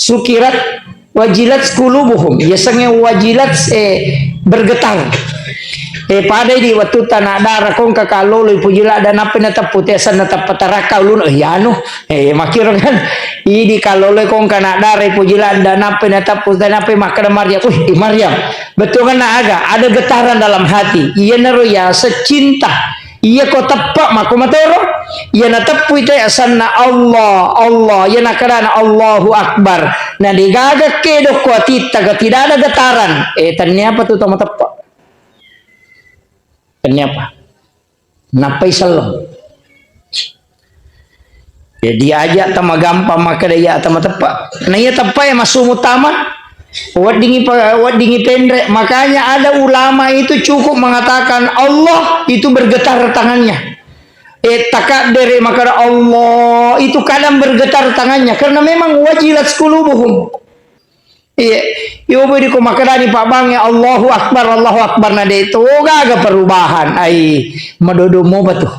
sukirat wajilat qulubuhum, ya sange wajilat bergetar. Pada di waktu tanah darah kong kakalolo pujila dan apa nata putesan nata pataraka ulun ya anu makir kan ini kalolo kong kana darah pujila dan apa nata putesan apa makar Maryam Maryam betul kan ada getaran dalam hati iya naro ya secinta iya ko tepak mako matoro iya na tepu itu asanna Allah iya na karana Allahu Akbar nah digaga kedo ko tita tidak ada getaran ternyata tuh tama tepak. Kenapa? Napai salam. Ya dia ajak tama gampang maka dia tama tepak. Nah ia tepak ya masuk utama. Wadingi pendek. Makanya ada ulama itu cukup mengatakan Allah itu bergetar tangannya. Takak dari maka Allah itu kadang bergetar tangannya karena memang wajilat qulubuhum. Yo beri ko makarani Pak Bang ya Allahu Akbar nade itu gak ada perubahan ai madodo mo betul